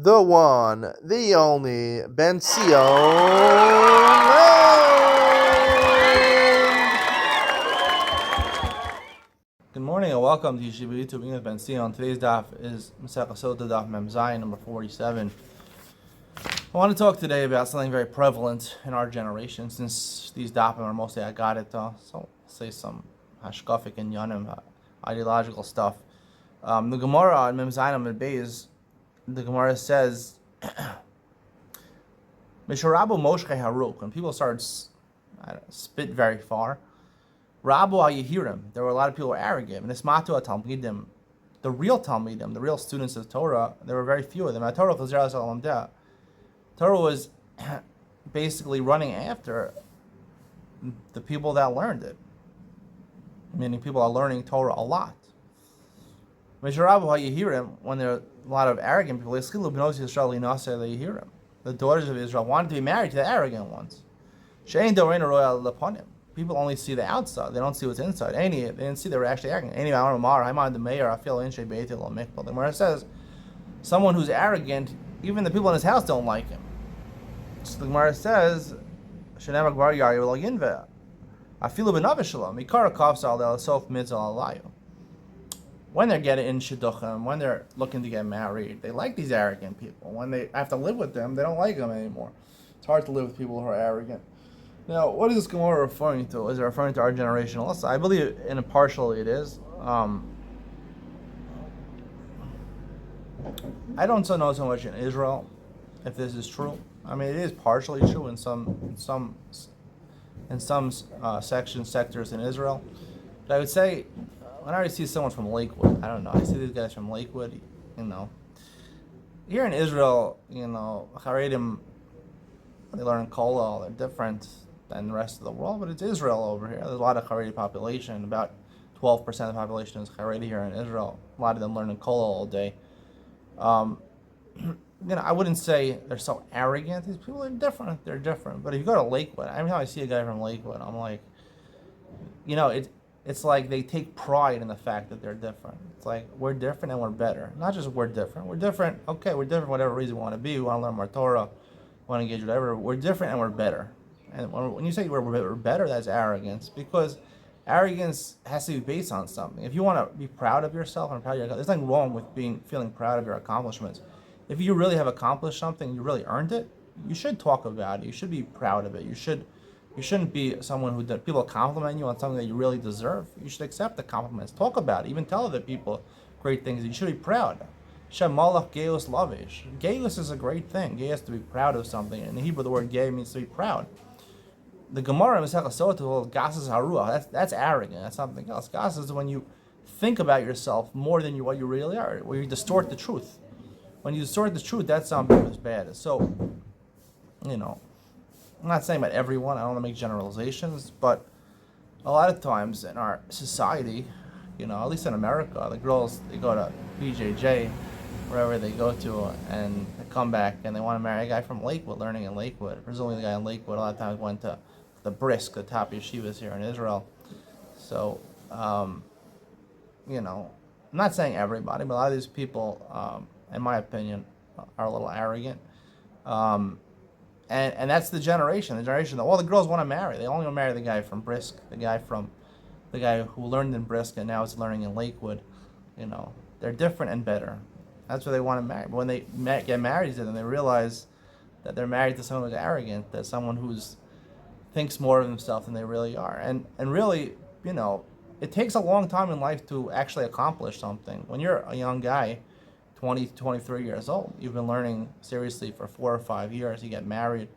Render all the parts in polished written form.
the one, the only Benzion. Good morning and welcome to Yeshiva YouTube English Benzion. Today's daf is Benzion Sotah daf Mem Zayin number 47. I want to talk today about something very prevalent in our generation, since these dafim are mostly Agadita, so I'll say some hashkafic and yanim, ideological stuff. The Gemara on Mem Zayin Mem Beis, the Gemara says, Misharabu Moshke Haruk, when people started spit very far, Rabu Ayihirim, there were a lot of people who were arrogant. And Ismatu Talmidim, the real Talmidim, the real students of Torah, there were very few of them. Torah was basically running after the people that learned it, meaning people are learning Torah a lot. Misharabu Ayihirim, when there are a lot of arrogant people, the daughters of Israel wanted to be married to the arrogant ones. People only see the outside; they don't see what's inside. They didn't see they were actually arrogant. The Gemara says, someone who's arrogant, even the people in his house don't like him. So the Gemara says, when they're getting in shidduchim, when they're looking to get married, they like these arrogant people. When they have to live with them, they don't like them anymore. It's hard to live with people who are arrogant. Now, what is this Gemara referring to? Is it referring to our generation also? I believe, partially it is. I don't know so much in Israel, if this is true. I mean, it is partially true in some sectors in Israel. But I would say, when I see someone from Lakewood, I don't know, I see these guys from Lakewood, here in Israel, Haredim, they learn Kollel, they're different than the rest of the world, but it's Israel over here. There's a lot of Haredi population, about 12% of the population is Haredi here in Israel. A lot of them learn in Kollel all day. I wouldn't say they're so arrogant. These people are different. They're different. But if you go to Lakewood, every time I see a guy from Lakewood, I'm like, it's like they take pride in the fact that they're different. It's like, we're different and we're better. Not just we're different. We're different. Okay, we're different for whatever reason we want to be. We want to learn more Torah. We want to engage with whatever. We're different and we're better. And when you say we're better, that's arrogance. Because arrogance has to be based on something. If you want to be proud of yourself and proud of yourself, there's nothing wrong with feeling proud of your accomplishments. If you really have accomplished something, you really earned it, you should talk about it. You should be proud of it. You shouldn't be someone who people compliment you on something that you really deserve. You should accept the compliments. Talk about it. Even tell other people great things. You should be proud. Shem Malach Geus Lavish. Geus is a great thing. Geus to be proud of something. In the Hebrew, the word Ge means to be proud. The Gemara Mesechah Sotah, Gasas Haruach, that's arrogant. That's something else. Gasas is when you think about yourself more than what you really are, where you distort the truth. When you distort the truth, that's something that's bad. So, I'm not saying about everyone, I don't want to make generalizations, but a lot of times in our society, at least in America, the girls, they go to BJJ, wherever they go to, and they come back and they want to marry a guy from Lakewood, learning in Lakewood. Presumably the guy in Lakewood a lot of times went to the Brisk, the top yeshivas here in Israel. So, I'm not saying everybody, but a lot of these people, in my opinion, are a little arrogant. And that's the generation that, the girls want to marry. They only want to marry the guy from Brisk, the guy who learned in Brisk and now is learning in Lakewood. They're different and better. That's what they want to marry. But when they get married to them, they realize that they're married to someone who's arrogant, that someone who's thinks more of themselves than they really are. And really, it takes a long time in life to actually accomplish something. When you're a young guy, 20 to 23 years old, you've been learning seriously for 4 or 5 years, you get married.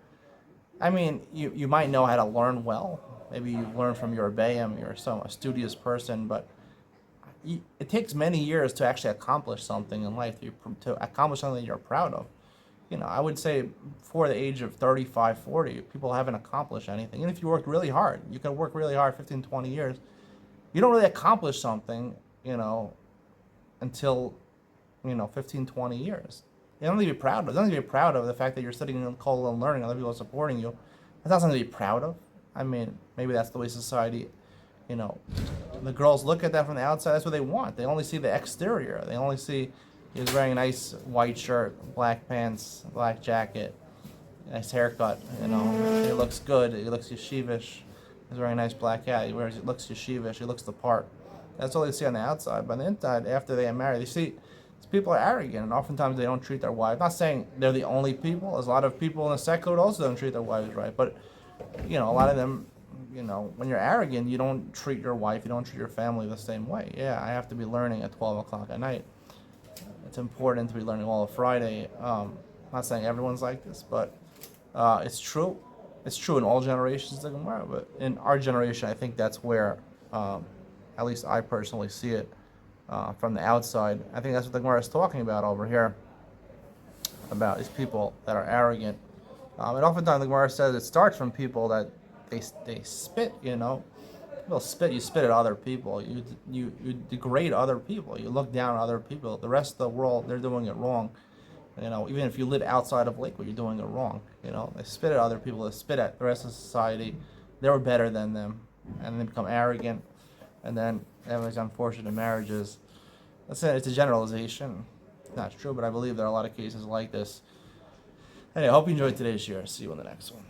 I mean, you might know how to learn well. Maybe you've learned from your Rebbeim, you're a studious person, but it takes many years to actually accomplish something in life, to accomplish something that you're proud of. I would say before the age of 35, 40, people haven't accomplished anything. Even if you worked really hard, you can work really hard 15, 20 years. You don't really accomplish something, until, 15, 20 years. You don't need to be proud of. You don't need to be proud of the fact that you're sitting in Kollel and learning, other people are supporting you. That's not something to be proud of. I mean, maybe that's the way society, the girls look at that from the outside. That's what they want. They only see the exterior. They only see He was wearing a nice white shirt, black pants, black jacket, nice haircut. You know, he looks good. He looks yeshivish. He's wearing a nice black hat. He looks yeshivish. He looks the part. That's all they see on the outside. But on the inside, after they get married, they see these people are arrogant, and oftentimes they don't treat their wives. Not saying they're the only people. There's a lot of people in the secular also don't treat their wives right. But you know, a lot of them, you know, when you're arrogant, you don't treat your wife, you don't treat your family the same way. Yeah, I have to be learning at 12 o'clock at night. It's important to be learning all of Friday. Not saying everyone's like this, but it's true. It's true in all generations, but in our generation, I think that's where, at least I personally see it from the outside. I think that's what the Gemara is talking about over here, about these people that are arrogant. And oftentimes the Gemara says it starts from people that they spit, you know. People spit, you spit at other people. You degrade other people. You look down on other people. The rest of the world, they're doing it wrong. You know, even if you live outside of Lakewood, you're doing it wrong. You know, they spit at other people. They spit at the rest of society. They were better than them, and they become arrogant. And then they have these unfortunate marriages. It's a generalization. It's not true, but I believe there are a lot of cases like this. Anyway, I hope you enjoyed today's share. See you in the next one.